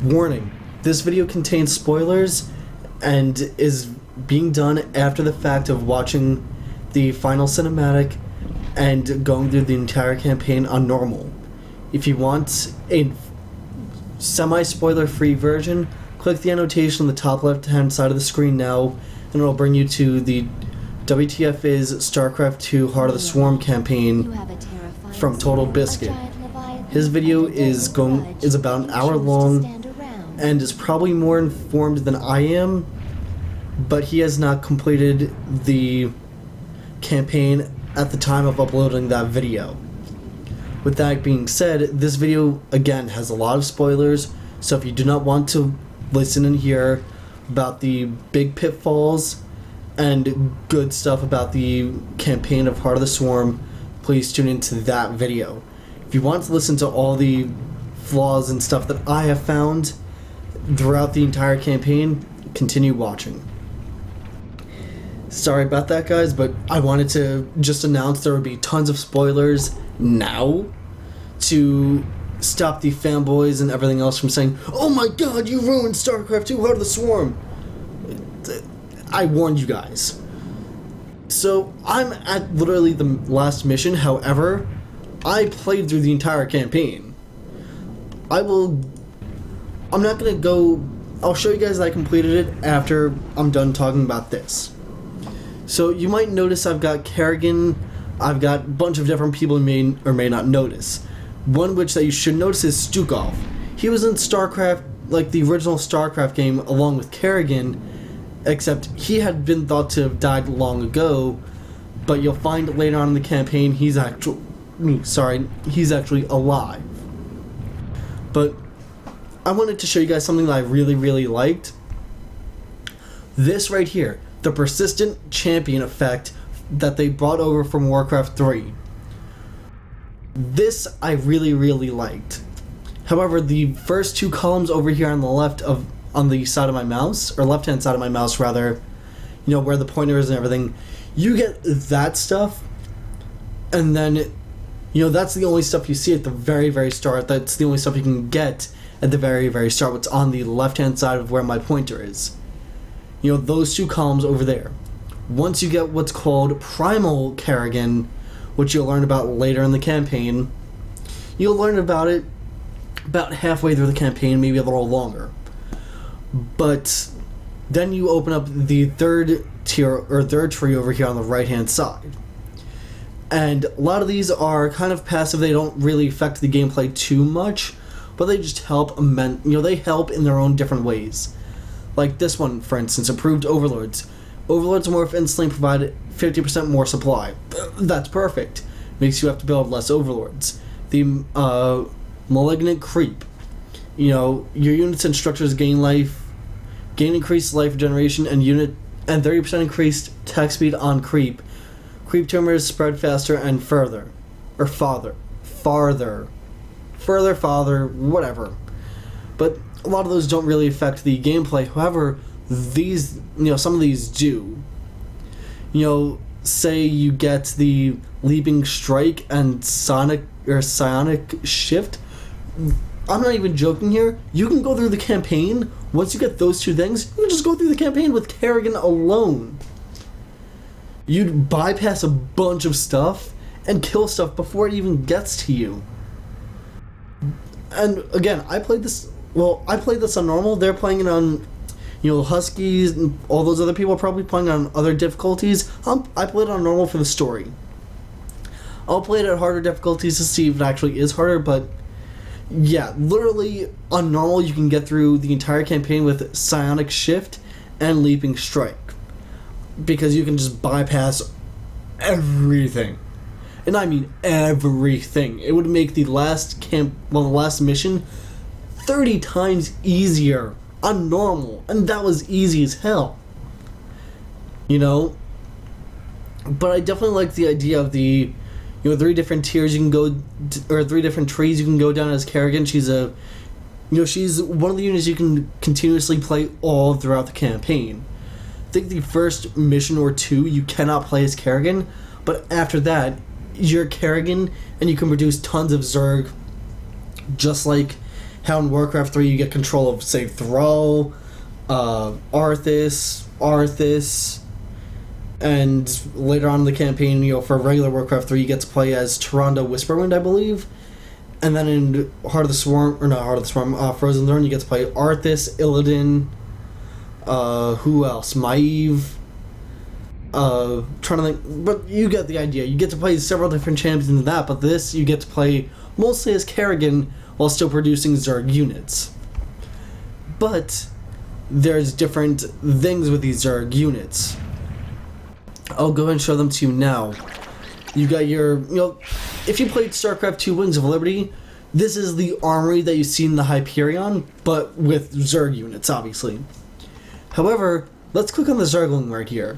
Warning, this video contains spoilers and is being done after the fact of watching the final cinematic and going through the entire campaign on normal. If you want a semi-spoiler free version, click the annotation on the top left hand side of the screen now and it'll bring you to the WTF is Starcraft 2 Heart of the Swarm campaign from Total Biscuit. His video is about an hour long and is probably more informed than I am, but he has not completed the campaign at the time of uploading that video. With that being said, this video again has a lot of spoilers, so if you do not want to listen and hear about the big pitfalls and good stuff about the campaign of Heart of the Swarm, please tune into that video. If you want to listen to all the flaws and stuff that I have found throughout the entire campaign, continue watching. Sorry about that, guys, but I wanted to just announce there would be tons of spoilers now to stop the fanboys and everything else from saying, "Oh my god, you ruined StarCraft 2 Heart of the Swarm!" I warned you guys. So, I'm at literally the last mission, however, I played through the entire campaign. I'm not gonna go, I'll show you guys that I completed it after I'm done talking about this. So, you might notice I've got Kerrigan, I've got a bunch of different people you may or may not notice. One which that you should notice is Stukov. He was in StarCraft, like the original StarCraft game, along with Kerrigan, except he had been thought to have died long ago, but you'll find later on in the campaign he's actually alive. But I wanted to show you guys something that I really liked. This right here, the persistent champion effect that they brought over from Warcraft 3. This I really liked. However, the first two columns over here on the left on the side of my mouse, or left hand side of my mouse rather, you know, where the pointer is and everything, you get that stuff, and then, you know, that's the only stuff you see at the very start. That's the only stuff you can get at the very start, what's on the left hand side of where my pointer is. You know, those two columns over there. Once you get what's called Primal Kerrigan, which you'll learn about later in the campaign, you'll learn about it about halfway through the campaign, maybe a little longer. But then you open up the third tier, or third tree over here on the right hand side. And a lot of these are kind of passive, they don't really affect the gameplay too much, but they just help they help in their own different ways. Like this one, for instance, Improved Overlords. Overlords morph instantly provide 50% more supply. That's perfect. Makes you have to build less Overlords. The Malignant Creep. You know, your units and structures gain increased life regeneration and 30% increased attack speed on creep. Creep tumors spread faster and farther, whatever. But a lot of those don't really affect the gameplay. However, these, some of these do. Say you get the Leaping Strike and Psionic Shift. I'm not even joking here. You can go through the campaign. Once you get those two things, you can just go through the campaign with Kerrigan alone. You'd bypass a bunch of stuff and kill stuff before it even gets to you. And again, I played this on normal. They're playing it on, Huskies, and all those other people are probably playing on other difficulties. I played it on normal for the story. I'll play it at harder difficulties to see if it actually is harder, but yeah, literally on normal you can get through the entire campaign with Psionic Shift and Leaping Strike, because you can just bypass everything. And I mean everything. It would make the last mission 30 times easier on normal, and that was easy as hell. But I definitely like the idea of the 3 different tiers you can go, or 3 different trees you can go down as Kerrigan. She's she's one of the units you can continuously play all throughout the campaign. I think the first mission or 2 you cannot play as Kerrigan, but after that, you're Kerrigan, and you can produce tons of Zerg, just like how in Warcraft 3 you get control of, say, Thrall, Arthas, and later on in the campaign, for regular Warcraft 3, you get to play as Tyrande Whisperwind, I believe. And then in Frozen Throne, you get to play Arthas, Illidan, who else? Maeve. Trying to think, but you get the idea. You get to play several different champions in that, but this, you get to play mostly as Kerrigan while still producing Zerg units. But there's different things with these Zerg units. I'll go ahead and show them to you now. You got your, if you played Starcraft 2 Wings of Liberty, this is the armory that you see in the Hyperion, but with Zerg units, obviously. However, let's click on the Zergling right here.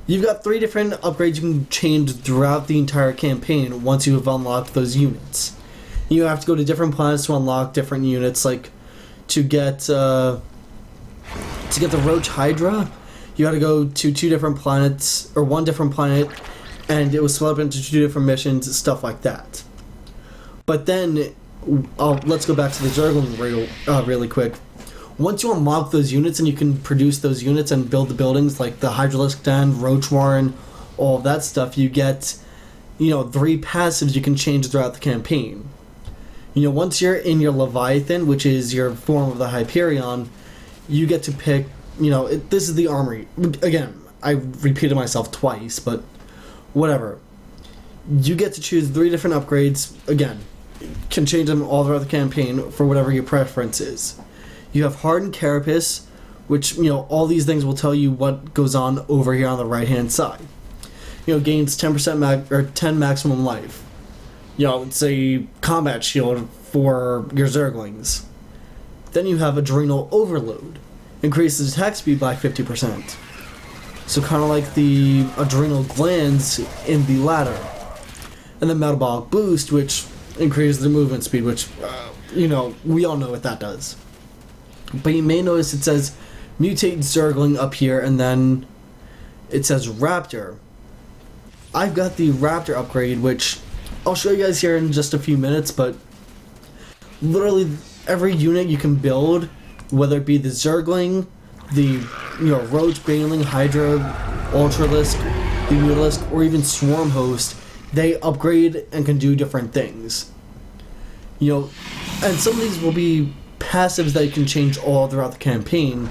You've got 3 different upgrades you can change throughout the entire campaign once you have unlocked those units. You have to go to different planets to unlock different units, like to get the Roach Hydra, you had to go to 2 different planets, or 1 different planet, and it was split up into 2 different missions, stuff like that. But then, let's go back to the Zergling really quick. Once you unlock those units and you can produce those units and build the buildings, like the Hydralisk Den, Roach Warren, all of that stuff, you get, 3 passives you can change throughout the campaign. Once you're in your Leviathan, which is your form of the Hyperion, you get to pick, this is the armory. Again, I repeated myself twice, but whatever. You get to choose 3 different upgrades. Again, can change them all throughout the campaign for whatever your preference is. You have Hardened Carapace, which, all these things will tell you what goes on over here on the right-hand side. Gains 10% 10 maximum life. It's a combat shield for your Zerglings. Then you have Adrenal Overload. Increases attack speed by 50%. So kind of like the adrenal glands in the ladder. And the Metabolic Boost, which increases the movement speed, which, we all know what that does. But you may notice it says Mutate Zergling up here, and then it says Raptor. I've got the Raptor upgrade, which I'll show you guys here in just a few minutes, but literally every unit you can build, whether it be the Zergling, the Roach, Baneling, Hydra, Ultralisk, the Mutalisk, or even Swarm Host, they upgrade and can do different things. And some of these will be passives that you can change all throughout the campaign,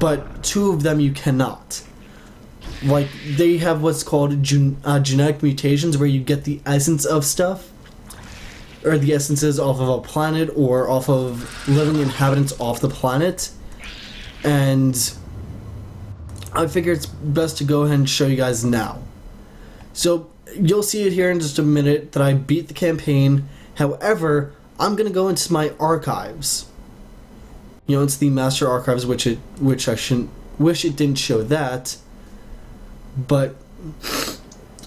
but 2 of them you cannot. Like, they have what's called genetic mutations, where you get the essence of stuff, or the essences off of a planet or off of living inhabitants off the planet. And I figure it's best to go ahead and show you guys now. So you'll see it here in just a minute that I beat the campaign. However, I'm going to go into my archives. It's the Master Archives, which I shouldn't wish it didn't show that. But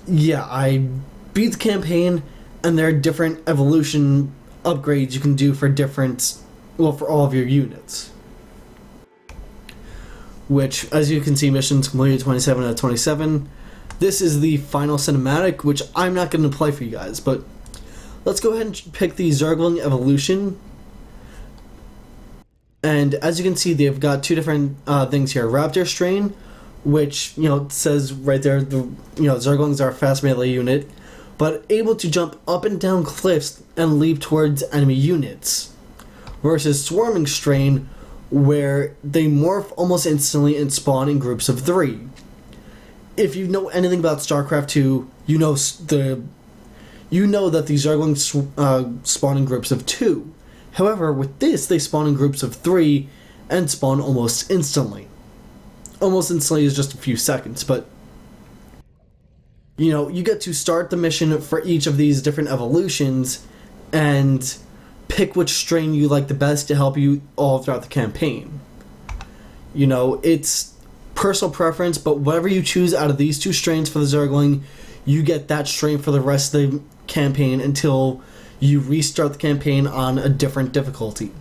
yeah, I beat the campaign, and there are different evolution upgrades you can do for for all of your units. Which, as you can see, missions completed 27 out of 27. This is the final cinematic, which I'm not going to play for you guys, but let's go ahead and pick the Zergling evolution. And as you can see, they've got 2 different things here. Raptor Strain, which, it says right there, Zerglings are a fast melee unit, but able to jump up and down cliffs and leap towards enemy units. Versus Swarming Strain, where they morph almost instantly and spawn in groups of 3. If you know anything about StarCraft 2, you know that these Zerglings spawn in groups of 2. However, with this, they spawn in groups of 3 and spawn almost instantly. Almost instantly is just a few seconds, but you get to start the mission for each of these different evolutions and pick which strain you like the best to help you all throughout the campaign. It's personal preference, but whatever you choose out of these 2 strains for the Zergling, you get that strain for the rest of the campaign until you restart the campaign on a different difficulty.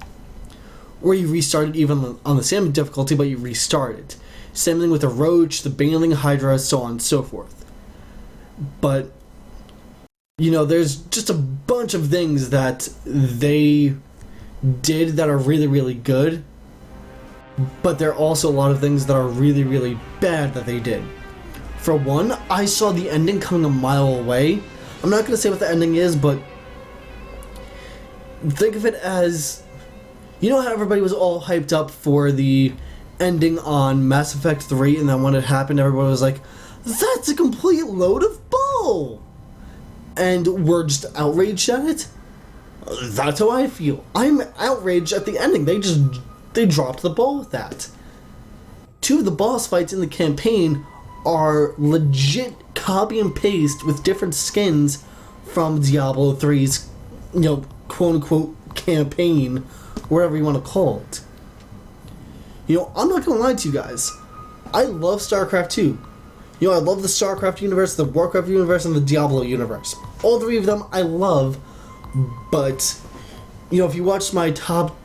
Or you restart it even on the same difficulty, but you restart it. Same thing with the Roach, the Baneling, Hydra, so on and so forth. But, there's just a bunch of things that they did that are really, really good, but there are also a lot of things that are really, really bad that they did. For one, I saw the ending coming a mile away. I'm not going to say what the ending is, but think of it as, you know how everybody was all hyped up for the ending on Mass Effect 3, and then when it happened, everybody was like, that's a complete load of bull! And we're just outraged at it? That's how I feel. I'm outraged at the ending. They dropped the ball with that. 2 of the boss fights in the campaign are legit copy and paste with different skins from Diablo 3's, quote-unquote campaign, whatever you want to call it. I'm not gonna lie to you guys. I love Starcraft 2. I love the Starcraft universe, the Warcraft universe, and the Diablo universe. All 3 of them I love, but, if you watched my top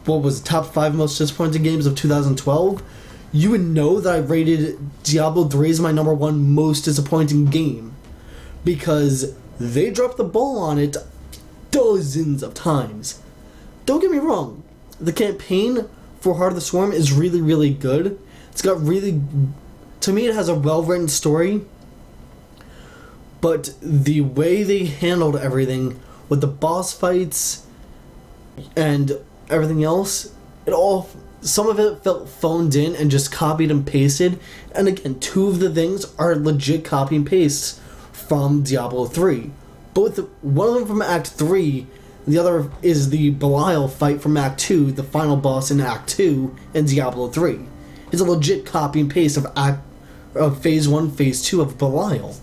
5 most disappointing games of 2012, you would know that I rated Diablo 3 as my number 1 most disappointing game, because they dropped the ball on it dozens of times. Don't get me wrong, the campaign for Heart of the Swarm is really, really good. It's got to me it has a well-written story, but the way they handled everything with the boss fights and everything else, some of it felt phoned in and just copied and pasted. And again, 2 of the things are legit copy and pastes from Diablo 3. One of them from Act 3, the other is the Belial fight from Act 2, the final boss in Act 2 in Diablo 3. It's a legit copy and paste of Phase 1, Phase 2 of Belial.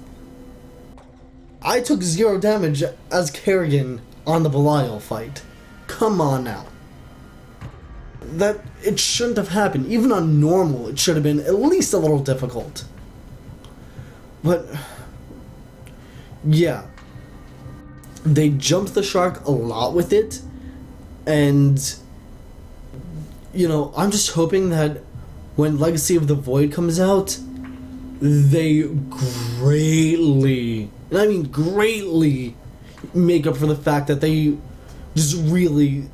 I took 0 damage as Kerrigan on the Belial fight. Come on now. That it shouldn't have happened. Even on normal, it should have been at least a little difficult. But yeah, they jumped the shark a lot with it, and I'm just hoping that when Legacy of the Void comes out, they greatly, and I mean greatly, make up for the fact that they just really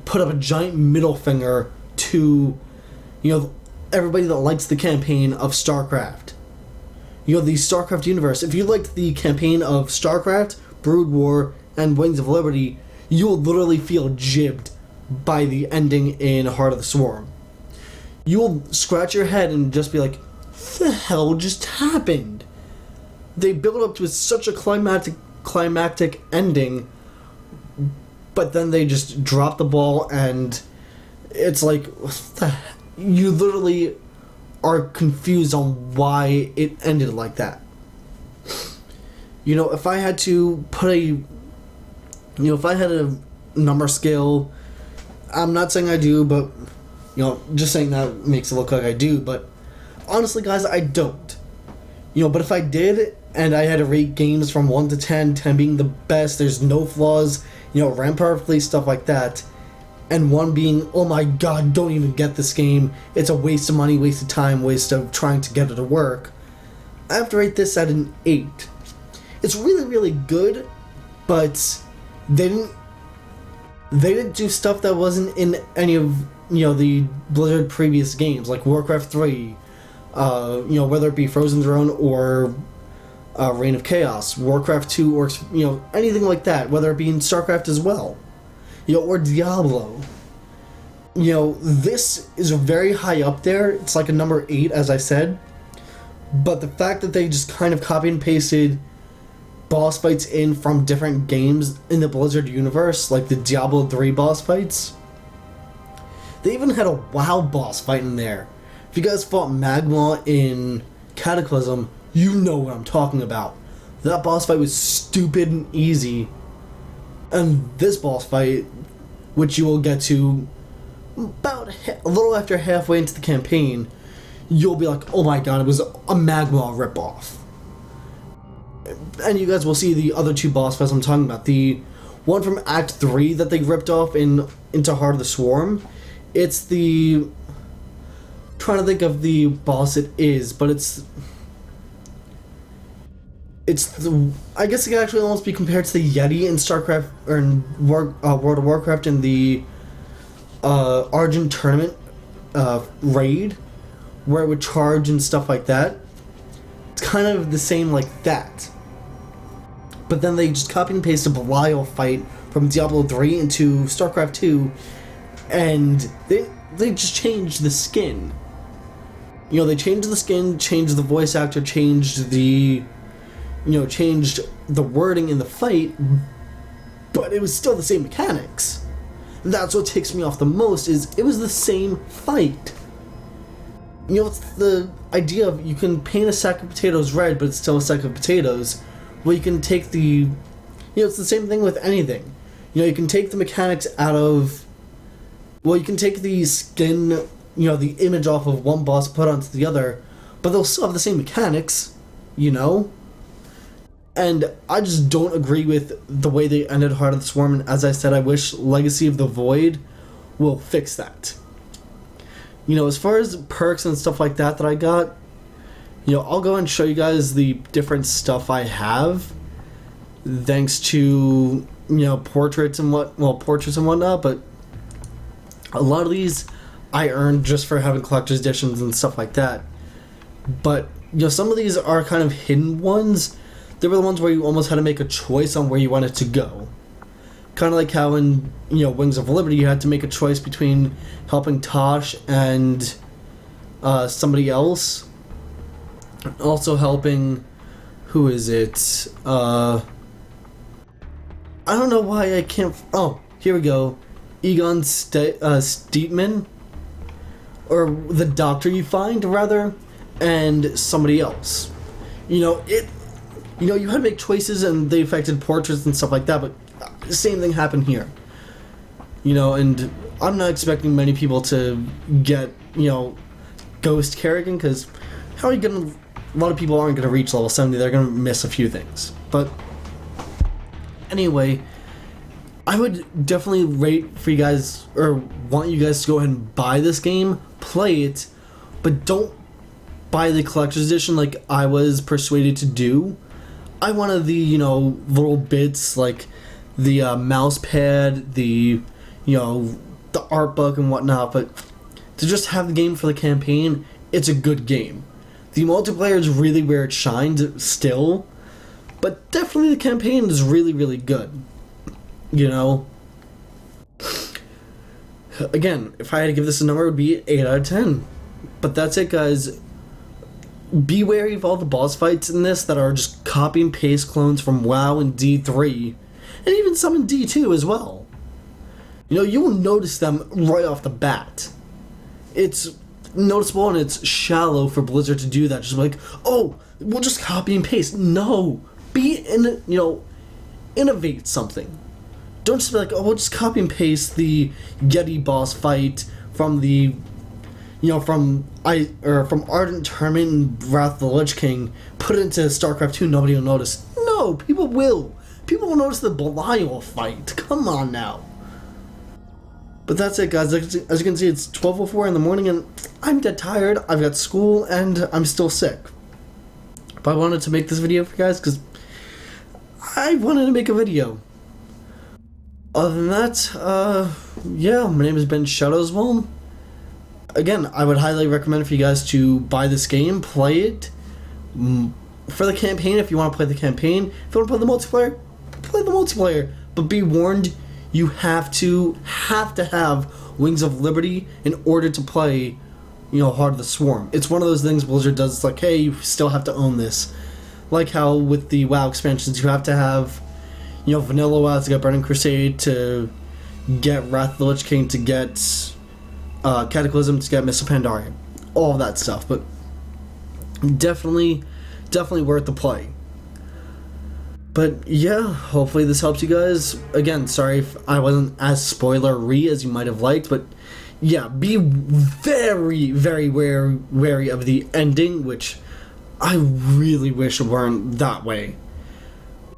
put up a giant middle finger to, everybody that likes the campaign of Starcraft. The Starcraft universe. If you liked the campaign of Starcraft, Brood War, and Wings of Liberty, you will literally feel jibbed by the ending in Heart of the Swarm. You will scratch your head and just be like, what the hell just happened? They build up to such a climactic ending, but then they just drop the ball, and it's like, you literally are confused on why it ended like that. If I had to put if I had a number scale, I'm not saying I do, but, just saying that makes it look like I do, but honestly, guys, I don't. But if I did, and I had to rate games from 1 to 10, 10 being the best, there's no flaws, ran perfectly, stuff like that, and 1 being, oh my god, don't even get this game, it's a waste of money, waste of time, waste of trying to get it to work, I have to rate this at an 8. It's really, really good, but they didn't do stuff that wasn't in any of, the Blizzard previous games, like Warcraft 3, whether it be Frozen Throne or Reign of Chaos, Warcraft 2, or, anything like that, whether it be in Starcraft as well, or Diablo. This is very high up there. It's like a number 8, as I said, but the fact that they just kind of copy and pasted boss fights in from different games in the Blizzard universe, like the Diablo 3 boss fights. They even had a WoW boss fight in there. If you guys fought Magma in Cataclysm, you know what I'm talking about. That boss fight was stupid and easy. And this boss fight, which you will get to about a little after halfway into the campaign, you'll be like, oh my god, it was a Magma ripoff. And you guys will see the other 2 boss fights I'm talking about. The one from Act 3 that they ripped off into Heart of the Swarm, it's the... trying to think of the boss it is, but it's... it's the, I guess it could actually almost be compared to the Yeti in Starcraft or in World of Warcraft in the Argent tournament raid, where it would charge and stuff like that. It's kind of the same like that. But then they just copy and paste a Belial fight from Diablo 3 into Starcraft 2, and they just changed the skin. You know, they changed the skin, changed the voice actor, changed the wording in the fight, but it was still the same mechanics. That's what takes me off the most, is it was the same fight. You know, it's the idea of you can paint a sack of potatoes red, but it's still a sack of potatoes. Well, you can take the... it's the same thing with anything. You can take the mechanics out of... Well, you can take the skin, the image off of one boss, put onto the other, but they'll still have the same mechanics, And I just don't agree with the way they ended Heart of the Swarm, and as I said, I wish Legacy of the Void will fix that. As far as perks and stuff like that I got, I'll go and show you guys the different stuff I have, thanks to, portraits and whatnot, but a lot of these I earned just for having collector's editions and stuff like that. But, some of these are kind of hidden ones. They were the ones where you almost had to make a choice on where you wanted to go. Kind of like how in, Wings of Liberty you had to make a choice between helping Tosh and somebody else. Also helping, who is it? I don't know why I can't... Oh, here we go. Egon Steetman. Or the doctor you find, rather. And somebody else. You had to make choices and they affected portraits and stuff like that, but the same thing happened here. And I'm not expecting many people to get, Ghost Kerrigan, because how are you going to... A lot of people aren't going to reach level 70, they're going to miss a few things. But anyway, I would definitely rate for you guys, or want you guys to go ahead and buy this game, play it, but don't buy the collector's edition like I was persuaded to do. I wanted the, little bits like the mouse pad, the art book and whatnot, but to just have the game for the campaign, it's a good game. The multiplayer is really where it shines still, but definitely the campaign is really, really good. Again, if I had to give this a number, it would be 8 out of 10. But that's it, guys. Be wary of all the boss fights in this that are just copy and paste clones from WoW and D3, and even some in D2 as well. You will notice them right off the bat. It's noticeable and it's shallow for Blizzard to do that. Just like, oh, we'll just copy and paste. No, innovate something. Don't just be like, oh, we'll just copy and paste the Yeti boss fight from the, from Ardent Tournament and Wrath of the Lich King, put it into StarCraft 2, nobody will notice. No, people will. People will notice the Belial fight. Come on now. But that's it, guys. As you can see, it's 12:04 in the morning, and I'm dead tired. I've got school, and I'm still sick. But I wanted to make this video for you guys, because I wanted to make a video. Other than that, yeah, my name has been Shadowswell. Again, I would highly recommend for you guys to buy this game, play it. For the campaign, if you want to play the campaign. If you want to play the multiplayer, play the multiplayer. But be warned, you have to have Wings of Liberty in order to play, Heart of the Swarm. It's one of those things Blizzard does. It's like, hey, you still have to own this. Like how with the WoW expansions, you have to have, Vanilla WoW to get Burning Crusade, to get Wrath of the Lich King, to get Cataclysm, to get Mists of Pandaria. All of that stuff. But definitely worth the play. But yeah, hopefully this helps you guys. Again, sorry if I wasn't as spoiler-y as you might have liked, but yeah, be very, very wary of the ending, which I really wish weren't that way.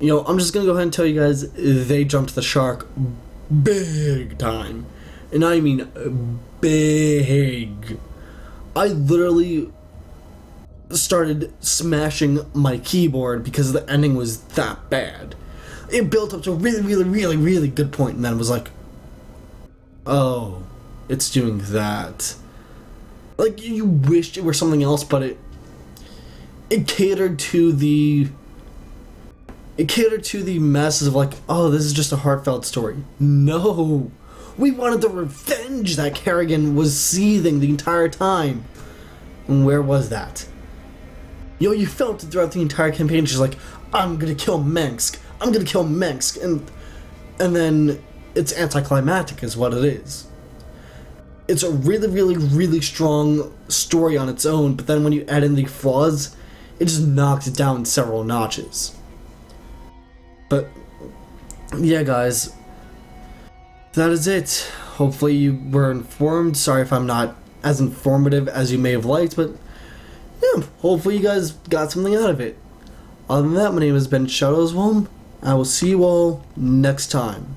I'm just gonna go ahead and tell you guys, they jumped the shark big time. And I mean big. I literally started smashing my keyboard because the ending was that bad. It built up to a really, really, really, really good point, and then was like, oh, it's doing that. Like, you wished it were something else, but it catered to the masses of like, oh, this is just a heartfelt story. No, we wanted the revenge that Kerrigan was seething the entire time. And where was that? You felt it throughout the entire campaign. She's like, I'm gonna kill Mengsk. I'm gonna kill Mengsk. And then it's anticlimactic is what it is. It's a really, really, really strong story on its own, but then when you add in the flaws, it just knocks it down several notches. But, yeah, guys, that is it. Hopefully you were informed. Sorry if I'm not as informative as you may have liked, but yeah, hopefully you guys got something out of it. Other than that, my name has been Shadowswolm. I will see you all next time.